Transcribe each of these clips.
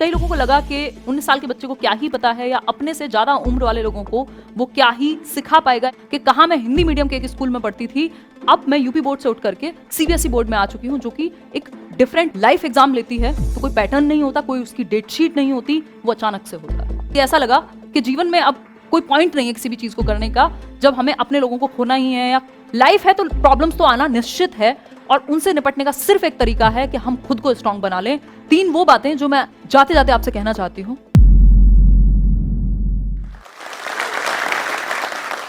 कई लोगों को लगा कि 19 साल के बच्चे को क्या ही पता है या अपने से ज्यादा उम्र वाले लोगों को वो क्या ही सिखा पाएगा कि कहाँ मैं हिंदी मीडियम के एक स्कूल में पढ़ती थी, अब मैं यूपी बोर्ड से उठ करके सीबीएसई बोर्ड में आ चुकी हूँ, जो कि एक डिफरेंट लाइफ एग्जाम लेती है। तो कोई पैटर्न नहीं होता, कोई उसकी डेट शीट नहीं होती, वो अचानक से होता है। ऐसा लगा कि जीवन में अब कोई पॉइंट नहीं है किसी भी चीज को करने का, जब हमें अपने लोगों को खोना ही है। या लाइफ है तो प्रॉब्लम्स तो आना निश्चित है, और उनसे निपटने का सिर्फ एक तरीका है कि हम खुद को स्ट्रांग बना लें। 3 वो बातें जो मैं जाते जाते आपसे कहना चाहती हूँ।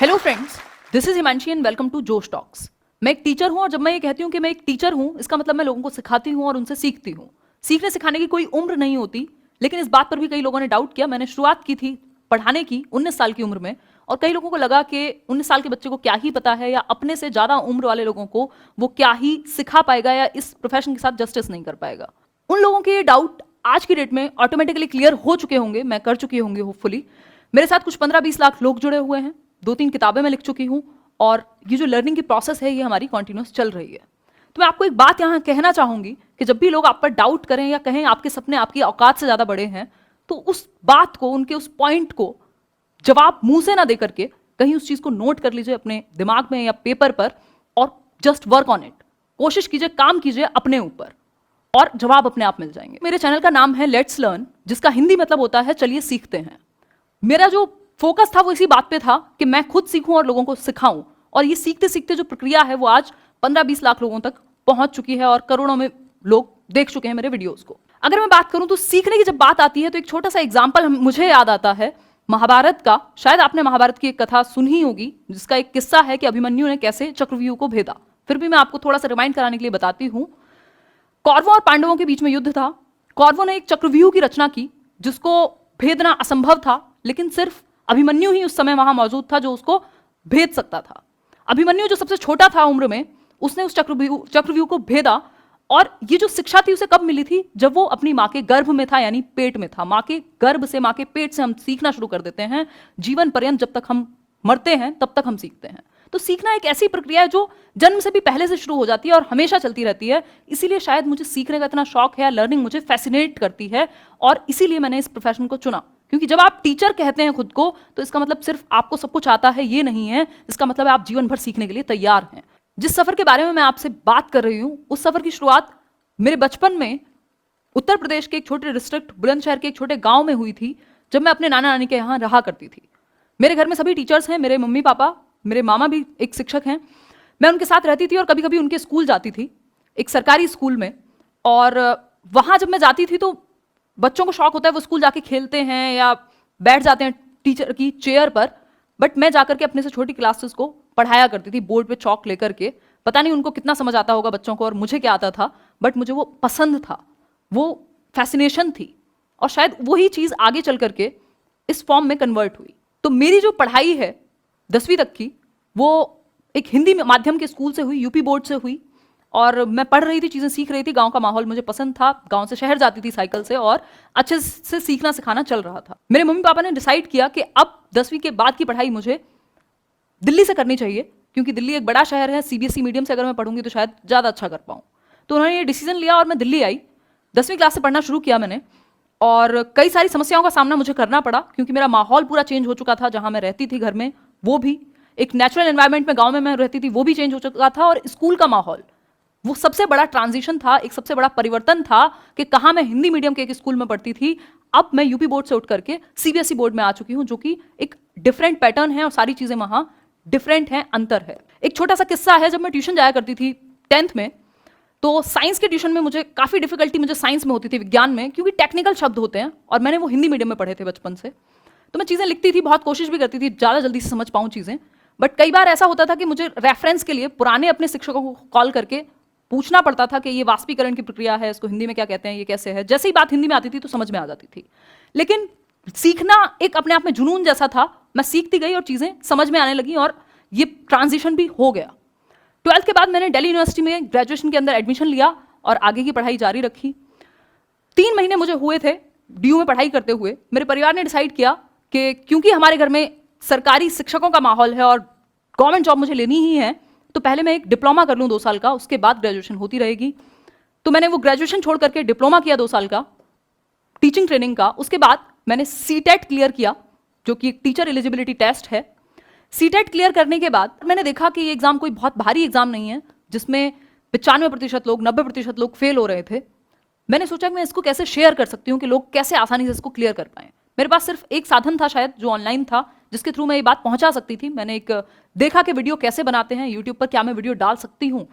Hello friends, this is Himanshi and welcome to Josh Talks. मैं एक टीचर हूं, और जब मैं ये कहती हूँ कि मैं एक टीचर हूं, इसका मतलब मैं लोगों को सिखाती हूं और उनसे सीखती हूं। सीखने सिखाने की कोई उम्र नहीं होती, लेकिन इस बात पर भी कई लोगों ने डाउट किया। मैंने शुरुआत की थी पढ़ाने की 19 साल की उम्र में, और कई लोगों को लगा कि 19 साल के बच्चे को क्या ही पता है या अपने से ज्यादा उम्र वाले लोगों को वो क्या ही सिखा पाएगा या इस प्रोफेशन के साथ जस्टिस नहीं कर पाएगा। उन लोगों के ये डाउट आज की डेट में ऑटोमेटिकली क्लियर हो चुके होंगे, मैं कर चुकी होंगी होपफुली। मेरे साथ कुछ 15-20 लाख लोग जुड़े हुए हैं, 2-3 किताबें मैं लिख चुकी हूँ, और ये जो लर्निंग की प्रोसेस है ये हमारी कॉन्टिन्यूस चल रही है। तो मैं आपको एक बात यहाँ कहना चाहूंगी कि जब भी लोग आप पर डाउट करें या कहें आपके सपने आपकी औकात से ज्यादा बड़े हैं, तो उस बात को, उनके उस पॉइंट को जवाब मुंह से ना दे करके कहीं उस चीज को नोट कर लीजिए अपने दिमाग में या पेपर पर, और जस्ट वर्क ऑन इट। कोशिश कीजिए, काम कीजिए अपने ऊपर, और जवाब अपने आप मिल जाएंगे। मेरे चैनल का नाम है लेट्स लर्न, जिसका हिंदी मतलब होता है चलिए सीखते हैं। मेरा जो फोकस था वो इसी बात पे था कि मैं खुद सीखूं और लोगों को सिखाऊं, और ये सीखते सीखते जो प्रक्रिया है वो आज 15-20 लाख लोगों तक पहुंच चुकी है, और करोड़ों में लोग देख चुके हैं मेरे वीडियोस को। अगर मैं बात करूं तो सीखने की जब बात आती है तो एक छोटा सा एग्जाम्पल मुझे याद आता है महाभारत का। शायद आपने महाभारत की एक कथा सुनी होगी, जिसका एक किस्सा है कि अभिमन्यु ने कैसे चक्रव्यूह को भेदा। फिर भी मैं आपको थोड़ा सा रिमाइंड कराने के लिए बताती हूँ। कौरवों और पांडवों के बीच में युद्ध था। कौरवों ने एक चक्रव्यूह की रचना की जिसको भेदना असंभव था, लेकिन सिर्फ अभिमन्यु ही उस समय वहां मौजूद था जो उसको भेद सकता था। अभिमन्यु जो सबसे छोटा था उम्र में, उसने उस चक्रव्यूह को भेदा। और ये जो शिक्षा थी उसे कब मिली थी? जब वो अपनी माँ के गर्भ में था, यानी पेट में था। माँ के गर्भ से, माँ के पेट से हम सीखना शुरू कर देते हैं। जीवन पर्यंत जब तक हम मरते हैं तब तक हम सीखते हैं। तो सीखना एक ऐसी प्रक्रिया है जो जन्म से भी पहले से शुरू हो जाती है और हमेशा चलती रहती है। इसीलिए शायद मुझे सीखने का इतना शौक है, लर्निंग मुझे फैसिनेट करती है, और इसीलिए मैंने इस प्रोफेशन को चुना। क्योंकि जब आप टीचर कहते हैं खुद को, तो इसका मतलब सिर्फ आपको सब कुछ आता है ये नहीं है। इसका मतलब है आप जीवन भर सीखने के लिए तैयार हैं। जिस सफर के बारे में मैं आपसे बात कर रही हूं, उस सफर की शुरुआत मेरे बचपन में उत्तर प्रदेश के एक छोटे डिस्ट्रिक्ट बुलंदशहर के एक छोटे गांव में हुई थी, जब मैं अपने नाना नानी के यहाँ रहा करती थी। मेरे घर में सभी टीचर्स हैं, मेरे मम्मी पापा, मेरे मामा भी एक शिक्षक हैं। मैं उनके साथ रहती थी और कभी कभी उनके स्कूल जाती थी, एक सरकारी स्कूल में। और वहाँ जब मैं जाती थी तो बच्चों को शौक होता है वो स्कूल जाके खेलते हैं या बैठ जाते हैं टीचर की चेयर पर, बट मैं जाकर के अपने से छोटी क्लासेस को पढ़ाया करती थी बोर्ड पे चौक लेकर के। पता नहीं उनको कितना समझ आता होगा बच्चों को और मुझे क्या आता था, बट मुझे वो पसंद था, वो फैसिनेशन थी, और शायद वही चीज़ आगे चल करके इस फॉर्म में कन्वर्ट हुई। तो मेरी जो पढ़ाई है 10वीं तक की, वो एक हिंदी माध्यम के स्कूल से हुई, यूपी बोर्ड से हुई। और मैं पढ़ रही थी, चीज़ें सीख रही थी, गांव का माहौल मुझे पसंद था, गांव से शहर जाती थी साइकिल से, और अच्छे से सीखना सिखाना चल रहा था। मेरे मम्मी पापा ने डिसाइड किया कि अब 10वीं के बाद की पढ़ाई मुझे दिल्ली से करनी चाहिए, क्योंकि दिल्ली एक बड़ा शहर है, सीबीएसई मीडियम से अगर मैं पढ़ूंगी तो शायद ज़्यादा अच्छा कर पाऊँ। तो उन्होंने ये डिसीजन लिया और मैं दिल्ली आई। 10वीं क्लास से पढ़ना शुरू किया मैंने, और कई सारी समस्याओं का सामना मुझे करना पड़ा, क्योंकि मेरा माहौल पूरा चेंज हो चुका था। जहाँ मैं रहती थी घर में, वो भी एक नेचुरल एनवायरनमेंट में गाँव में मैं रहती थी, वो भी चेंज हो चुका था। और स्कूल का माहौल, वो सबसे बड़ा ट्रांजिशन था, एक सबसे बड़ा परिवर्तन था कि कहाँ मैं हिंदी मीडियम के एक स्कूल में पढ़ती थी, अब मैं यूपी बोर्ड से उठ करके सीबीएसई बोर्ड में आ चुकी हूँ, जो कि एक डिफरेंट पैटर्न है और सारी चीज़ें वहाँ डिफरेंट हैं, अंतर है। एक छोटा सा किस्सा है, जब मैं ट्यूशन जाया करती थी 10th में, तो साइंस के ट्यूशन में मुझे काफ़ी डिफिकल्टी मुझे साइंस में होती थी, विज्ञान में, क्योंकि टेक्निकल शब्द होते हैं और मैंने वो हिंदी मीडियम में पढ़े थे बचपन से। तो मैं चीज़ें लिखती थी, बहुत कोशिश भी करती थी ज़्यादा जल्दी से समझ पाऊँ चीज़ें, बट कई बार ऐसा होता था कि मुझे रेफरेंस के लिए पुराने अपने शिक्षकों को कॉल करके पूछना पड़ता था कि ये वाष्पीकरण की प्रक्रिया है, इसको हिंदी में क्या कहते हैं, ये कैसे है। जैसे ही बात हिंदी में आती थी तो समझ में आ जाती थी। लेकिन सीखना एक अपने आप में जुनून जैसा था, मैं सीखती गई और चीज़ें समझ में आने लगी, और ये ट्रांजिशन भी हो गया। 12th के बाद मैंने दिल्ली यूनिवर्सिटी में ग्रेजुएशन के अंदर एडमिशन लिया और आगे की पढ़ाई जारी रखी। 3 महीने मुझे हुए थे डीयू में पढ़ाई करते हुए। मेरे परिवार ने डिसाइड किया कि क्योंकि हमारे घर में सरकारी शिक्षकों का माहौल है और गवर्नमेंट जॉब मुझे लेनी ही है, तो पहले मैं एक डिप्लोमा कर लूँ 2 साल का, उसके बाद ग्रेजुएशन होती रहेगी। तो मैंने वो ग्रेजुएशन छोड़ करके डिप्लोमा किया 2 साल का। टीचिंग ट्रेनिंग का। उसके बाद मैंने सीटेट क्लियर किया, जो कि एक टीचर एलिजिबिलिटी टेस्ट है। सीटेट क्लियर करने के बाद मैंने देखा कि ये एग्जाम कोई बहुत भारी एग्जाम नहीं है, जिसमें 95% लोग, 90% लोग फेल हो रहे थे। मैंने सोचा कि मैं इसको कैसे शेयर कर सकती हूँ कि लोग कैसे आसानी से इसको क्लियर कर पाएं। मेरे पास सिर्फ एक साधन था शायद, जो ऑनलाइन था, जिसके थ्रू मैं ये बात पहुंचा सकती थी। मैंने एक देखा कि वीडियो कैसे बनाते हैं यूट्यूब पर, क्या मैं वीडियो डाल सकती हूँ।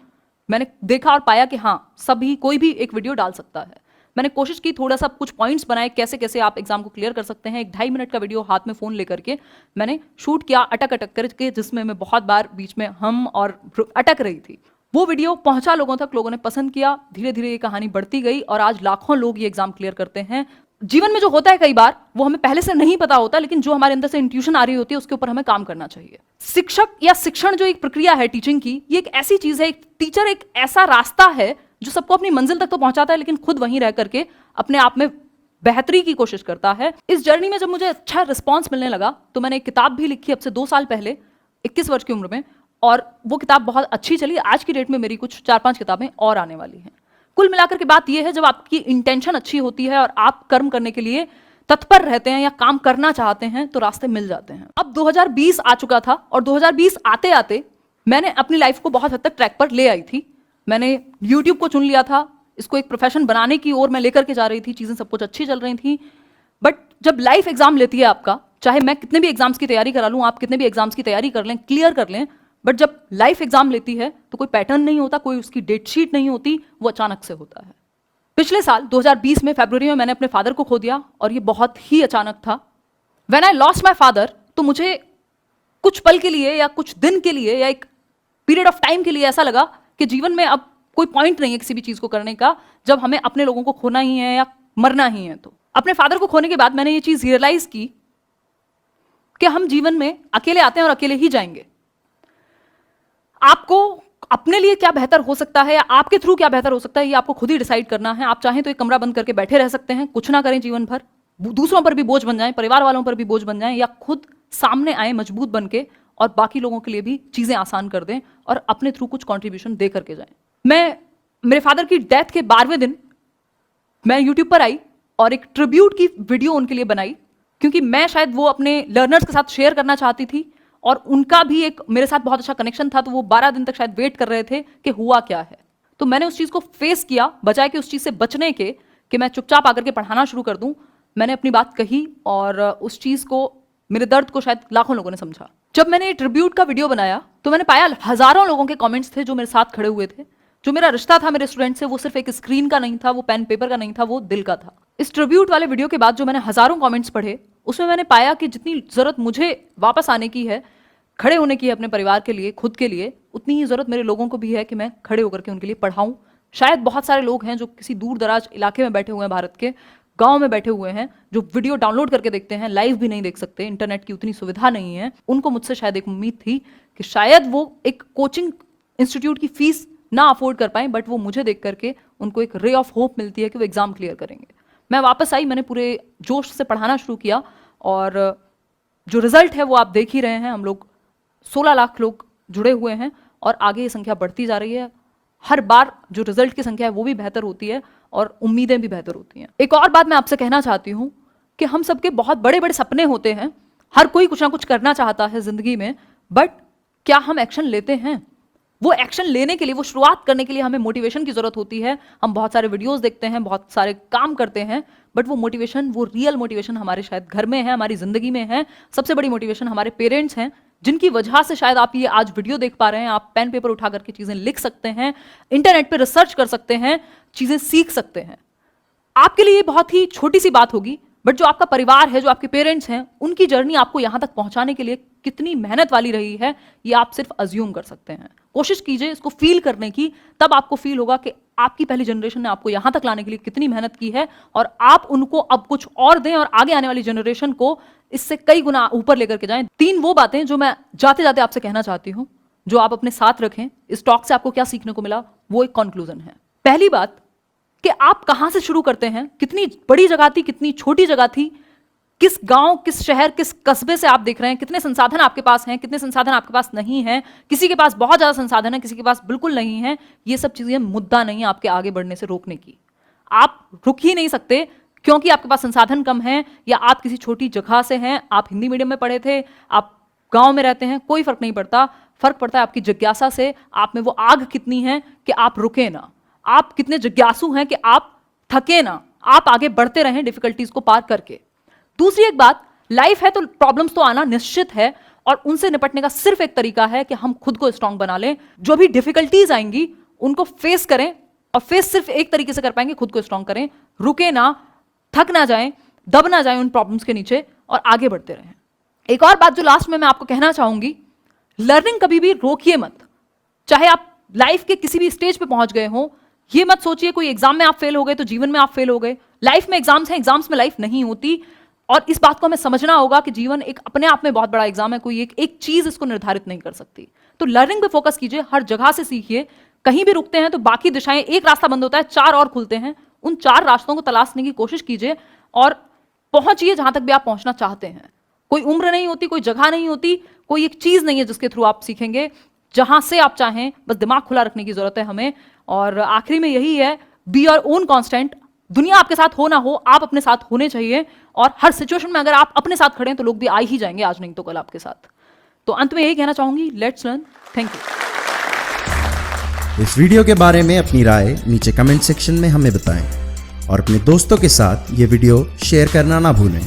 मैंने देखा और पाया कि हाँ, सभी कोई भी एक वीडियो डाल सकता है। मैंने कोशिश की, थोड़ा सा कुछ पॉइंट्स बनाए कैसे कैसे आप एग्जाम को क्लियर कर सकते हैं। एक 2.5 मिनट का वीडियो हाथ में फोन लेकर के मैंने शूट किया, अटक अटक करके, जिसमें मैं बहुत बार बीच में हम और अटक रही थी। वो वीडियो पहुंचा लोगों तक, लोगों ने पसंद किया। धीरे धीरे ये कहानी बढ़ती गई और आज लाखों लोग ये एग्जाम क्लियर करते हैं। जीवन में जो होता है कई बार वो हमें पहले से नहीं पता होता, लेकिन जो हमारे अंदर से इंट्यूशन आ रही होती है उसके ऊपर हमें काम करना चाहिए। शिक्षक या शिक्षण जो एक प्रक्रिया है टीचिंग की, ये एक ऐसी चीज है, एक टीचर एक ऐसा रास्ता है जो सबको अपनी मंजिल तक तो पहुंचाता है, लेकिन खुद वहीं रह करके अपने आप में बेहतरी की कोशिश करता है। इस जर्नी में जब मुझे अच्छा रिस्पॉन्स मिलने लगा तो मैंने एक किताब भी लिखी अब से 2 साल पहले, 21 वर्ष की उम्र में, और वो किताब बहुत अच्छी चली। आज की डेट में मेरी कुछ 4-5 किताबें और आने वाली हैं। कुल मिलाकर के बात यह है, जब आपकी इंटेंशन अच्छी होती है और आप कर्म करने के लिए तत्पर रहते हैं या काम करना चाहते हैं तो रास्ते मिल जाते हैं। अब 2020 आ चुका था और 2020 आते आते मैंने अपनी लाइफ को बहुत हद तक ट्रैक पर ले आई थी। मैंने यूट्यूब को चुन लिया था, इसको एक प्रोफेशन बनाने की ओर मैं लेकर के जा रही थी, चीजें सब कुछ अच्छी चल रही थी। बट जब लाइफ एग्जाम लेती है आपका, चाहे मैं कितने भी एग्जाम्स की तैयारी करा लूं, आप कितने भी एग्जाम्स की तैयारी कर लें, क्लियर कर लें, बट जब लाइफ एग्जाम लेती है तो कोई पैटर्न नहीं होता, कोई उसकी डेट शीट नहीं होती, वो अचानक से होता है। पिछले साल 2020 में फरवरी में मैंने अपने फादर को खो दिया और ये बहुत ही अचानक था। When I lost my father, तो मुझे कुछ पल के लिए या कुछ दिन के लिए या एक पीरियड ऑफ टाइम के लिए ऐसा लगा कि जीवन में अब कोई पॉइंट नहीं है किसी भी चीज को करने का, जब हमें अपने लोगों को खोना ही है या मरना ही है। तो अपने फादर को खोने के बाद मैंने ये चीज रियलाइज की कि हम जीवन में अकेले आते हैं और अकेले ही जाएंगे। आपको अपने लिए क्या बेहतर हो सकता है या आपके थ्रू क्या बेहतर हो सकता है, ये आपको खुद ही डिसाइड करना है। आप चाहें तो एक कमरा बंद करके बैठे रह सकते हैं, कुछ ना करें जीवन भर, दूसरों पर भी बोझ बन जाएं, परिवार वालों पर भी बोझ बन जाएं, या खुद सामने आए मजबूत बन के और बाकी लोगों के लिए भी चीजें आसान कर दें और अपने थ्रू कुछ कॉन्ट्रीब्यूशन दे करके जाएं। मैं मेरे फादर की डेथ के 12वें दिन मैं यूट्यूब पर आई और एक ट्रिब्यूट की वीडियो उनके लिए बनाई, क्योंकि मैं शायद वो अपने लर्नर्स के साथ शेयर करना चाहती थी और उनका भी एक मेरे साथ बहुत अच्छा कनेक्शन था। तो वो 12 दिन तक शायद वेट कर रहे थे कि हुआ क्या है। तो मैंने उस चीज को फेस किया, बजाय कि उस चीज से बचने के कि मैं चुपचाप आकर के पढ़ाना शुरू कर दूं। मैंने अपनी बात कही और उस चीज को, मेरे दर्द को शायद लाखों लोगों ने समझा। जब मैंने ये ट्रिब्यूट का वीडियो बनाया तो मैंने पाया हजारों लोगों के कमेंट्स थे जो मेरे साथ खड़े हुए थे। जो मेरा रिश्ता था मेरे स्टूडेंट से, वो सिर्फ एक स्क्रीन का नहीं था, वो पेन पेपर का नहीं था, वो दिल का था। इस ट्रिब्यूट वाले वीडियो के बाद जो मैंने हजारों कमेंट्स पढ़े, उसमें मैंने पाया कि जितनी जरूरत मुझे वापस आने की है, खड़े होने की है अपने परिवार के लिए, खुद के लिए, उतनी ही जरूरत मेरे लोगों को भी है कि मैं खड़े होकर के उनके लिए पढ़ाऊं। शायद बहुत सारे लोग हैं जो किसी दूर दराज इलाके में बैठे हुए हैं, भारत के गांव में बैठे हुए हैं, जो वीडियो डाउनलोड करके देखते हैं, लाइव भी नहीं देख सकते, इंटरनेट की उतनी सुविधा नहीं है। उनको मुझसे शायद एक उम्मीद थी कि शायद वो एक कोचिंग इंस्टीट्यूट की फीस ना अफोर्ड कर पाएं, बट वो मुझे देख करके उनको एक रे ऑफ होप मिलती है कि वो एग्जाम क्लियर करेंगे। मैं वापस आई, मैंने पूरे जोश से पढ़ाना शुरू किया और जो रिजल्ट है वो आप देख ही रहे हैं। हम लोग 16 लाख लोग जुड़े हुए हैं और आगे ये संख्या बढ़ती जा रही है। हर बार जो रिजल्ट की संख्या है वो भी बेहतर होती है और उम्मीदें भी बेहतर होती हैं। एक और बात मैं आपसे कहना चाहती हूँ कि हम सबके बहुत बड़े बड़े सपने होते हैं, हर कोई कुछ ना कुछ करना चाहता है जिंदगी में, बट क्या हम एक्शन लेते हैं? वो एक्शन लेने के लिए, वो शुरुआत करने के लिए हमें मोटिवेशन की जरूरत होती है। हम बहुत सारे वीडियोस देखते हैं, बहुत सारे काम करते हैं, बट वो मोटिवेशन, वो रियल मोटिवेशन हमारे शायद घर में है, हमारी जिंदगी में है। सबसे बड़ी मोटिवेशन हमारे पेरेंट्स हैं, जिनकी वजह से शायद आप ये आज वीडियो देख पा रहे हैं। आप पेन पेपर उठा करके चीजें लिख सकते हैं, इंटरनेट पे रिसर्च कर सकते हैं, चीजें सीख सकते हैं। आपके लिए बहुत ही छोटी सी बात होगी, बट जो आपका परिवार है, जो आपके पेरेंट्स हैं, उनकी जर्नी आपको यहां तक पहुंचाने के लिए कितनी मेहनत वाली रही है, ये आप सिर्फ अज्यूम कर सकते हैं। कोशिश कीजिए इसको फील करने की, तब आपको फील होगा कि आपकी पहली जनरेशन ने आपको यहां तक लाने के लिए कितनी मेहनत की है और आप उनको अब कुछ और दें और आगे आने वाली जनरेशन को इससे कई गुना ऊपर लेकर के जाएं। 3 वो बातें जो मैं जाते जाते आपसे कहना चाहती हूं, जो आप अपने साथ रखें। इस टॉक से आपको क्या सीखने को मिला, वो एक कंक्लूजन है। पहली बात कि आप कहां से शुरू करते हैं, कितनी बड़ी जगह थी, कितनी छोटी जगह थी, किस गांव, किस शहर, किस कस्बे से आप देख रहे हैं, कितने संसाधन आपके पास हैं, कितने संसाधन आपके पास नहीं हैं। किसी के पास बहुत ज्यादा संसाधन है, किसी के पास बिल्कुल नहीं है। ये सब चीजें मुद्दा नहीं है आपके आगे बढ़ने से रोकने की। आप रुक ही नहीं सकते क्योंकि आपके पास संसाधन कम है, या आप किसी छोटी जगह से हैं, आप हिंदी मीडियम में पढ़े थे, आप गांव में रहते हैं, कोई फर्क नहीं पड़ता। फर्क पड़ता है आपकी जिज्ञासा से, आप में वो आग कितनी है कि आप रुके ना, आप कितने जिज्ञासु हैं कि आप थके ना, आप आगे बढ़ते रहें डिफिकल्टीज को पार करके। दूसरी एक बात, लाइफ है तो प्रॉब्लम्स तो आना निश्चित है, और उनसे निपटने का सिर्फ एक तरीका है कि हम खुद को स्ट्रांग बना लें। जो भी डिफिकल्टीज आएंगी उनको फेस करें, और फेस सिर्फ एक तरीके से कर पाएंगे, खुद को स्ट्रांग करें, रुके ना, थक ना जाएं, दब ना जाएं उन प्रॉब्लम्स के नीचे, और आगे बढ़ते रहें। एक और बात जो लास्ट में मैं आपको कहना चाहूंगी, लर्निंग कभी भी रोकिए मत। चाहे आप लाइफ के किसी भी स्टेज पे पहुंच गए हो, ये मत सोचिए कोई एग्जाम में आप फेल हो गए तो जीवन में आप फेल हो गए। लाइफ में एग्जाम्स हैं, एग्जाम्स में लाइफ नहीं होती, और इस बात को हमें समझना होगा कि जीवन एक अपने आप में बहुत बड़ा एग्जाम है, कोई एक चीज इसको निर्धारित नहीं कर सकती। तो लर्निंग पे फोकस कीजिए, हर जगह से सीखिए। कहीं भी रुकते हैं तो बाकी दिशाएं, एक रास्ता बंद होता है, 4 और खुलते हैं, उन 4 रास्तों को तलाशने की कोशिश कीजिए और पहुंचिए जहां तक भी आप पहुंचना चाहते हैं। कोई उम्र नहीं होती, कोई जगह नहीं होती, कोई एक चीज नहीं है जिसके थ्रू आप सीखेंगे। जहां से आप चाहें, बस दिमाग खुला रखने की जरूरत है हमें। और आखिरी में यही है, बी योर ओन कांस्टेंट। दुनिया आपके साथ हो ना हो, आप अपने साथ होने चाहिए, और हर सिचुएशन में अगर आप अपने साथ खड़े हैं तो लोग भी आ ही जाएंगे, आज नहीं तो कल आपके साथ। तो अंत में यही कहना चाहूंगी, लेट्स लर्न। Thank you. इस वीडियो के बारे में अपनी राय नीचे कमेंट सेक्शन में हमें बताएं, और अपने दोस्तों के साथ ये वीडियो शेयर करना ना भूलें।